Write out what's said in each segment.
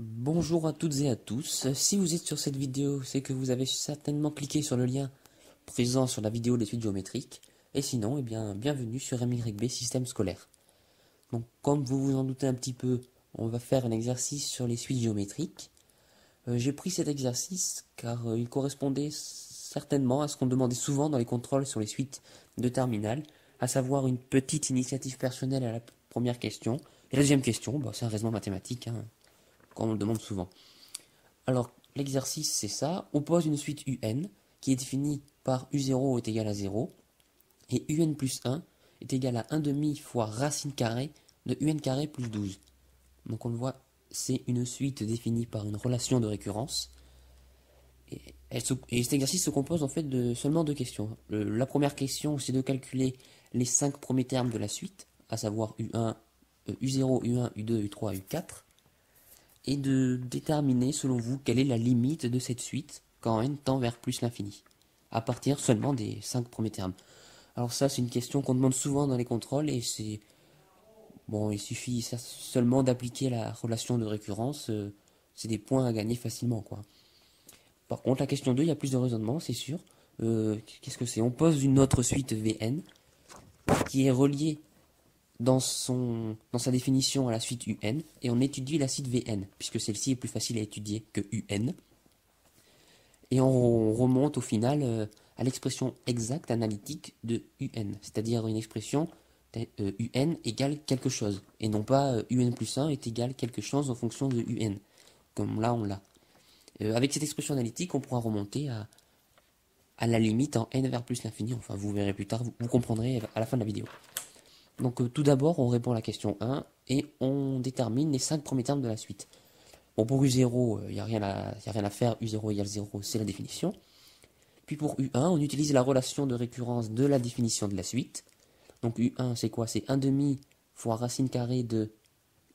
Bonjour à toutes et à tous. Si vous êtes sur cette vidéo, c'est que vous avez certainement cliqué sur le lien présent sur la vidéo des suites géométriques. Et sinon, bienvenue sur MYB Système Scolaire. Donc, comme vous vous en doutez un petit peu, on va faire un exercice sur les suites géométriques. J'ai pris cet exercice car il correspondait certainement à ce qu'on demandait souvent dans les contrôles sur les suites de terminale, à savoir une petite initiative personnelle à la première question. Et la deuxième question, c'est un raisonnement mathématique, comme on le demande souvent. Alors, l'exercice, c'est ça. On pose une suite UN qui est définie par U0 est égal à 0 et UN plus 1 est égal à 1 demi fois racine carrée de UN carré plus 12. Donc on le voit, c'est une suite définie par une relation de récurrence. Et cet exercice se compose en fait de seulement deux questions. La première question, c'est de calculer les 5 premiers termes de la suite, à savoir U1, U0, U1, U2, U3, U4 et de déterminer, selon vous, quelle est la limite de cette suite quand n tend vers plus l'infini, à partir seulement des 5 premiers termes. Alors ça, c'est une question qu'on demande souvent dans les contrôles, et c'est... Bon, il suffit seulement d'appliquer la relation de récurrence, c'est des points à gagner facilement, quoi. Par contre, la question 2, il y a plus de raisonnement, c'est sûr. Qu'est-ce que c'est? On pose une autre suite Vn, qui est reliée dans sa définition à la suite UN, et on étudie la suite Vn, puisque celle-ci est plus facile à étudier que UN, et on remonte au final à l'expression exacte analytique de UN, c'est-à-dire une expression UN égale quelque chose, et non pas UN plus 1 est égal quelque chose en fonction de UN, comme là on l'a. Avec cette expression analytique, on pourra remonter à la limite en n vers plus l'infini, enfin vous verrez plus tard, vous comprendrez à la fin de la vidéo. Donc tout d'abord, on répond à la question 1 et on détermine les 5 premiers termes de la suite. Bon, pour U0, il n'y a rien à faire, U0 égale 0, c'est la définition. Puis pour U1, on utilise la relation de récurrence de la définition de la suite. Donc U1, c'est quoi? C'est 1 demi fois racine carrée de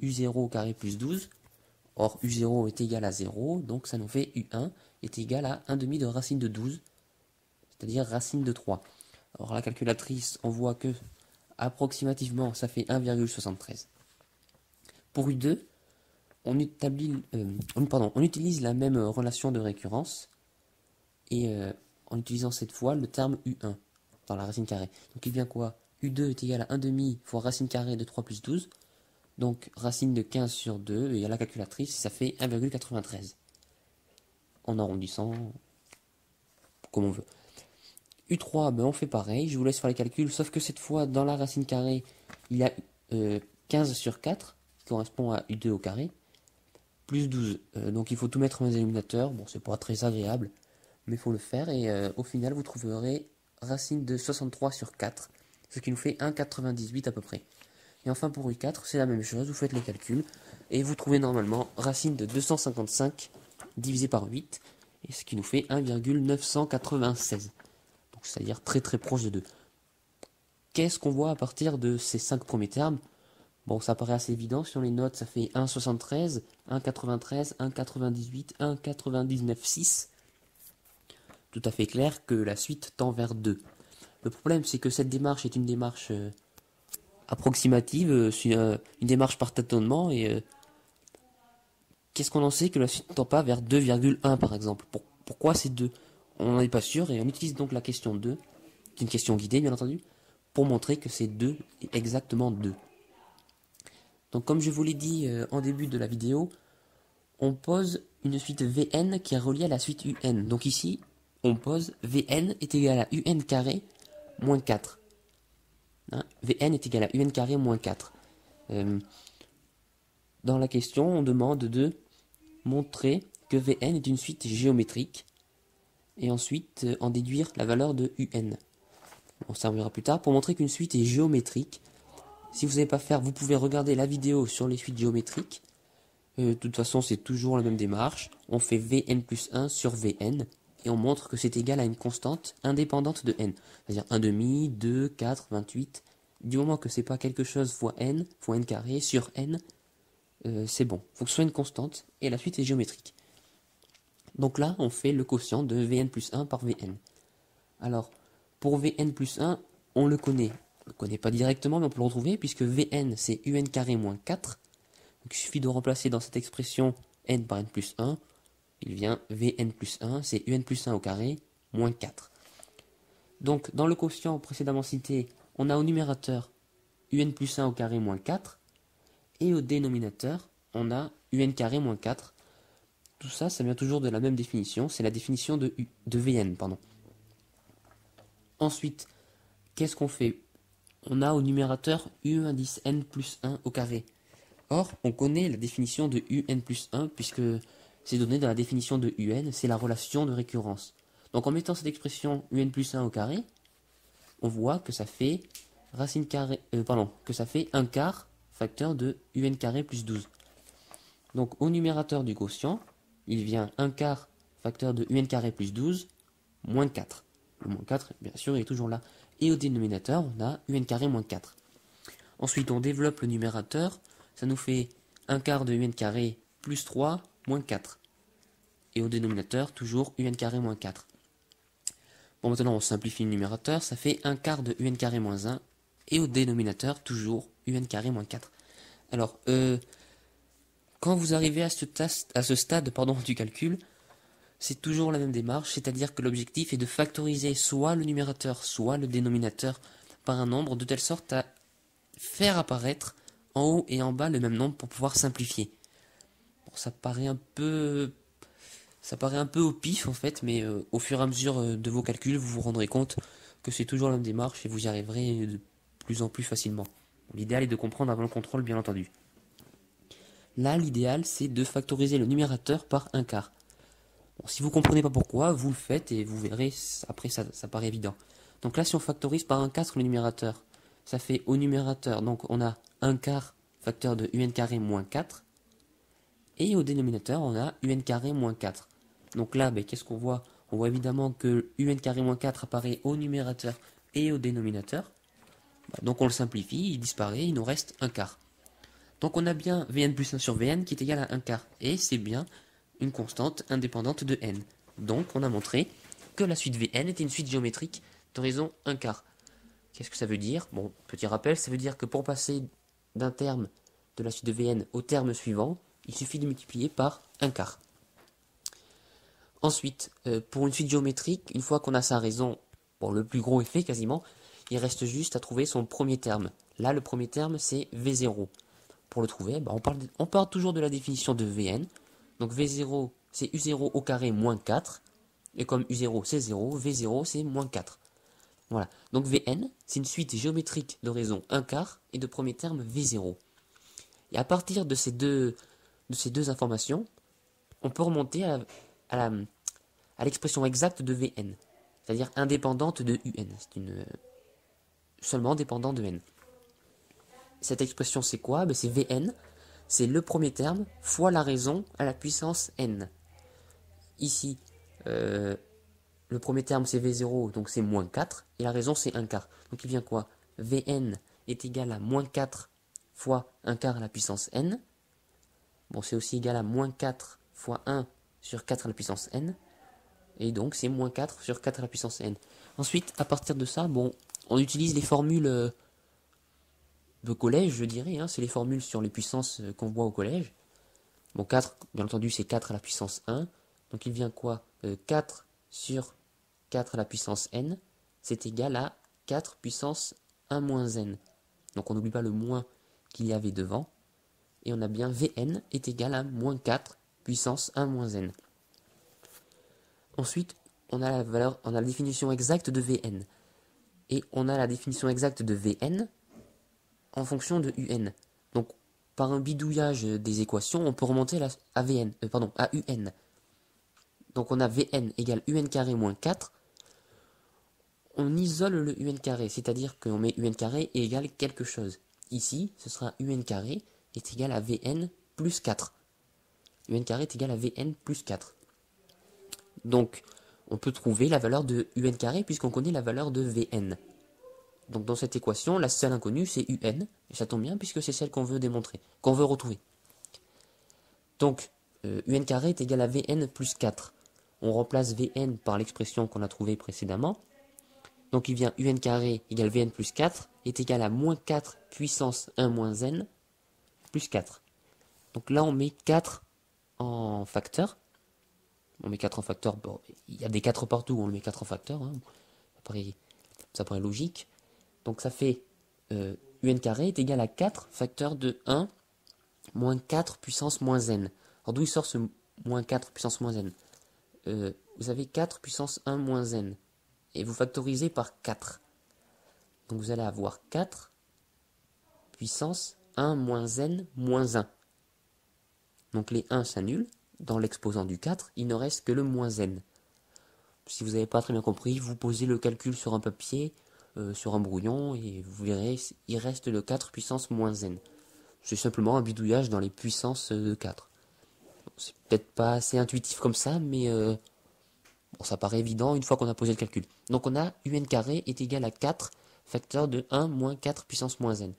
U0 carré plus 12. Or, U0 est égal à 0, donc ça nous fait U1 est égal à 1 demi de racine de 12, c'est-à-dire racine de 3. Alors la calculatrice, on voit que approximativement, ça fait 1,73. Pour U2, on utilise la même relation de récurrence, et en utilisant cette fois le terme U1 dans la racine carrée. Donc il vient quoi? U2 est égal à 1 demi fois racine carrée de 3 plus 12, donc racine de 15 sur 2, et à la calculatrice, ça fait 1,93. En arrondissant, comme on veut. U3, on fait pareil, je vous laisse faire les calculs, sauf que cette fois, dans la racine carrée, il y a 15 sur 4, qui correspond à U2 au carré, plus 12. Donc il faut tout mettre dans les éliminateurs, bon c'est pas très agréable, mais il faut le faire, et au final vous trouverez racine de 63 sur 4, ce qui nous fait 1,98 à peu près. Et enfin pour U4, c'est la même chose, vous faites les calculs, et vous trouvez normalement racine de 255 divisé par 8, et ce qui nous fait 1,996. Donc c'est-à-dire très très proche de 2. Qu'est-ce qu'on voit à partir de ces 5 premiers termes? Bon, ça paraît assez évident, si on les note, ça fait 1,73, 1,93, 1,98, 1,99,6. Tout à fait clair que la suite tend vers 2. Le problème, c'est que cette démarche est une démarche approximative, c'est une démarche par tâtonnement, et qu'est-ce qu'on en sait que la suite ne tend pas vers 2,1 par exemple? Pourquoi c'est 2? On n'en est pas sûr, et on utilise donc la question 2, qui est une question guidée bien entendu, pour montrer que c'est 2 et exactement 2. Donc comme je vous l'ai dit en début de la vidéo, on pose une suite Vn qui est reliée à la suite Un. Donc ici, on pose Vn est égal à Un carré moins 4. Hein, Vn est égal à Un carré moins 4. Dans la question, on demande de montrer que Vn est une suite géométrique et ensuite en déduire la valeur de Un. On servira plus tard pour montrer qu'une suite est géométrique. Si vous ne savez pas faire, vous pouvez regarder la vidéo sur les suites géométriques. De toute façon, c'est toujours la même démarche. On fait Vn plus 1 sur Vn et on montre que c'est égal à une constante indépendante de n. C'est-à-dire 1 demi, 2, 4, 28. Du moment que c'est pas quelque chose fois n carré sur n, c'est bon. Il faut que ce soit une constante et la suite est géométrique. Donc là, on fait le quotient de Vn plus 1 par Vn. Alors, pour Vn plus 1, on le connaît. On le connaît pas directement, mais on peut le retrouver puisque Vn c'est Un carré moins 4. Donc il suffit de remplacer dans cette expression n par n plus 1, il vient Vn plus 1, c'est Un plus 1 au carré, moins 4. Donc, dans le quotient précédemment cité, on a au numérateur Un plus 1 au carré, moins 4, et au dénominateur, on a Un carré, moins 4. Tout ça, ça vient toujours de la même définition, c'est la définition de Vn, pardon. Ensuite, qu'est-ce qu'on fait? On a au numérateur U indice n plus 1 au carré. Or, on connaît la définition de Un plus 1, puisque c'est donné dans la définition de Un, c'est la relation de récurrence. Donc en mettant cette expression Un plus 1 au carré, on voit que ça fait racine carrée, que ça fait 1 quart facteur de Un carré plus 12. Donc au numérateur du quotient, il vient 1 quart facteur de Un carré plus 12, moins 4. Le moins 4, bien sûr, il est toujours là. Et au dénominateur, on a Un carré moins 4. Ensuite, on développe le numérateur, ça nous fait 1 quart de Un carré plus 3, moins 4. Et au dénominateur, toujours Un carré moins 4. Bon, maintenant, on simplifie le numérateur, ça fait 1 quart de Un carré moins 1. Et au dénominateur, toujours Un carré moins 4. Alors, quand vous arrivez à ce stade du calcul, c'est toujours la même démarche, c'est-à-dire que l'objectif est de factoriser soit le numérateur, soit le dénominateur par un nombre, de telle sorte à faire apparaître en haut et en bas le même nombre pour pouvoir simplifier. Bon, ça paraît un peu au pif en fait, mais au fur et à mesure de vos calculs, vous vous rendrez compte que c'est toujours la même démarche et vous y arriverez de plus en plus facilement. L'idéal est de comprendre avant le contrôle, bien entendu. Là, l'idéal, c'est de factoriser le numérateur par 1 quart. Bon, si vous ne comprenez pas pourquoi, vous le faites et vous verrez, après ça paraît évident. Donc là, si on factorise par 1 4 le numérateur, ça fait au numérateur, donc on a 1 quart facteur de Un carré moins 4, et au dénominateur, on a Un carré moins 4. Donc là, qu'est-ce qu'on voit? On voit évidemment que Un carré moins 4 apparaît au numérateur et au dénominateur. Donc on le simplifie, il disparaît, il nous reste 1 quart. Donc on a bien Vn plus 1 sur Vn qui est égal à 1 quart. Et c'est bien une constante indépendante de n. Donc on a montré que la suite Vn était une suite géométrique de raison 1 quart. Qu'est-ce que ça veut dire? Bon, petit rappel, ça veut dire que pour passer d'un terme de la suite de Vn au terme suivant, il suffit de multiplier par 1 quart. Ensuite, pour une suite géométrique, une fois qu'on a sa raison, le plus gros est fait quasiment, il reste juste à trouver son premier terme. Là, le premier terme, c'est V0. Pour le trouver, on part toujours de la définition de Vn. Donc V0, c'est U0 au carré moins 4. Et comme U0, c'est 0, V0, c'est moins 4. Voilà. Donc Vn, c'est une suite géométrique de raison 1 quart et de premier terme V0. Et à partir de ces deux informations, on peut remonter à l'expression exacte de Vn, c'est-à-dire indépendante de Un. C'est seulement dépendant de n. Cette expression, c'est quoi? C'est Vn, c'est le premier terme fois la raison à la puissance n. Ici, le premier terme, c'est V0, donc c'est moins 4, et la raison, c'est 1 quart. Donc il vient quoi? Vn est égal à moins 4 fois 1 quart à la puissance n. Bon, c'est aussi égal à moins 4 fois 1 sur 4 à la puissance n. Et donc, c'est moins 4 sur 4 à la puissance n. Ensuite, à partir de ça, on utilise les formules de collège, je dirais, c'est les formules sur les puissances qu'on voit au collège. Bon, 4, bien entendu, c'est 4 à la puissance 1. Donc il vient quoi? 4 sur 4 à la puissance n, c'est égal à 4 puissance 1 moins n. Donc on n'oublie pas le moins qu'il y avait devant. Et on a bien Vn est égal à moins 4 puissance 1 moins n. Ensuite, on a la définition exacte de Vn. Et on a la définition exacte de Vn en fonction de Un. Donc, par un bidouillage des équations, on peut remonter à Un. Donc, on a Vn égale Un carré moins 4. On isole le Un carré, c'est-à-dire qu'on met Un carré et égale quelque chose. Ici, ce sera Un carré est égal à Vn plus 4. Un carré est égal à Vn plus 4. Donc, on peut trouver la valeur de Un carré puisqu'on connaît la valeur de Vn. Donc dans cette équation, la seule inconnue, c'est Un, et ça tombe bien puisque c'est celle qu'on veut démontrer, qu'on veut retrouver. Donc, Un carré est égal à Vn plus 4. On remplace Vn par l'expression qu'on a trouvée précédemment. Donc il vient Un carré égale Vn plus 4 est égal à moins 4 puissance 1 moins n plus 4. Donc là, on met 4 en facteur. On met 4 en facteur, bon, il y a des 4 partout, on le met 4 en facteur, hein. Après, ça paraît logique. Donc ça fait un carré est égal à 4 facteur de 1 moins 4 puissance moins n. Alors d'où il sort ce moins 4 puissance moins n? Vous avez 4 puissance 1 moins n. Et vous factorisez par 4. Donc vous allez avoir 4 puissance 1 moins n moins 1. Donc les 1 s'annulent. Dans l'exposant du 4, il ne reste que le moins n. Si vous n'avez pas très bien compris, vous posez le calcul sur un papier, sur un brouillon, et vous verrez, il reste le 4 puissance moins n. C'est simplement un bidouillage dans les puissances de 4. C'est peut-être pas assez intuitif comme ça, mais bon, ça paraît évident une fois qu'on a posé le calcul. Donc on a un carré est égal à 4 facteur de 1 moins 4 puissance moins n.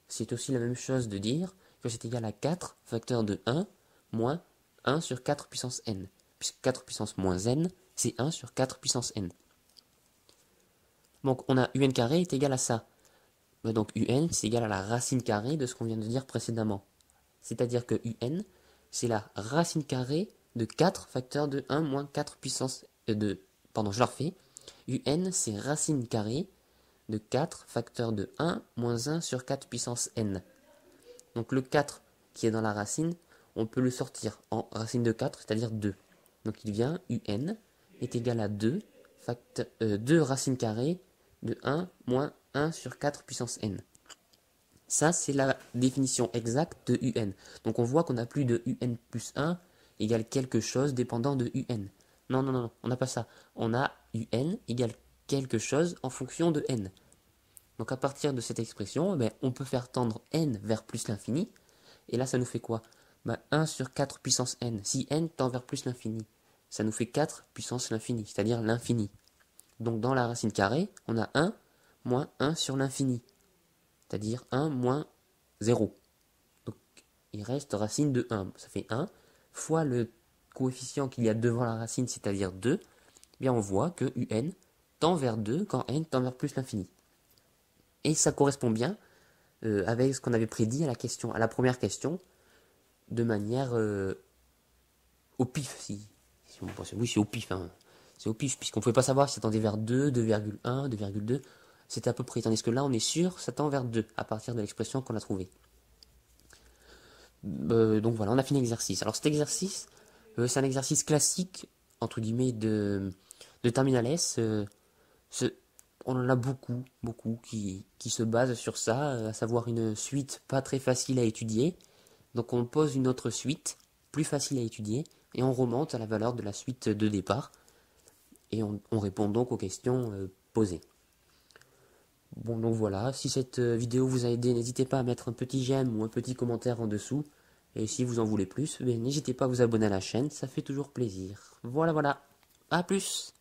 C'est aussi la même chose de dire que c'est égal à 4 facteur de 1 moins 1 sur 4 puissance n. Puisque 4 puissance moins n, c'est 1 sur 4 puissance n. Donc on a un carré est égal à ça. Donc un, c'est égal à la racine carrée de ce qu'on vient de dire précédemment. C'est-à-dire que un, c'est la racine carrée de 4 facteur de 1 moins 4 puissance de... Pardon, je le refais. Un, c'est racine carrée de 4 facteur de 1 moins 1 sur 4 puissance n. Donc le 4 qui est dans la racine, on peut le sortir en racine de 4, c'est-à-dire 2. Donc il vient, un est égal à 2, 2 racines carrées de 1 moins 1 sur 4 puissance n. Ça, c'est la définition exacte de un. Donc on voit qu'on n'a plus de un plus 1 égale quelque chose dépendant de un. Non, non, non, on n'a pas ça. On a un égale quelque chose en fonction de n. Donc à partir de cette expression, on peut faire tendre n vers plus l'infini. Et là, ça nous fait quoi? 1 sur 4 puissance n. Si n tend vers plus l'infini, ça nous fait 4 puissance l'infini, c'est-à-dire l'infini. Donc dans la racine carrée, on a 1 moins 1 sur l'infini, c'est-à-dire 1 moins 0. Donc il reste racine de 1. Ça fait 1 fois le coefficient qu'il y a devant la racine, c'est-à-dire 2. Eh bien on voit que un tend vers 2 quand n tend vers plus l'infini. Et ça correspond bien avec ce qu'on avait prédit à la première question, de manière au pif. Oui, c'est au pif. Hein. C'est au pif, puisqu'on ne pouvait pas savoir si ça tendait vers 2, 2,1, 2,2. C'était à peu près. Tandis que là, on est sûr, ça tend vers 2, à partir de l'expression qu'on a trouvée. Donc voilà, on a fini l'exercice. Alors cet exercice, c'est un exercice classique, entre guillemets, de Terminal S. On en a beaucoup qui se basent sur ça, à savoir une suite pas très facile à étudier. Donc on pose une autre suite, plus facile à étudier, et on remonte à la valeur de la suite de départ. Et on répond donc aux questions posées. Bon, donc voilà, si cette vidéo vous a aidé, n'hésitez pas à mettre un petit j'aime ou un petit commentaire en dessous. Et si vous en voulez plus, n'hésitez pas à vous abonner à la chaîne, ça fait toujours plaisir. Voilà, à plus!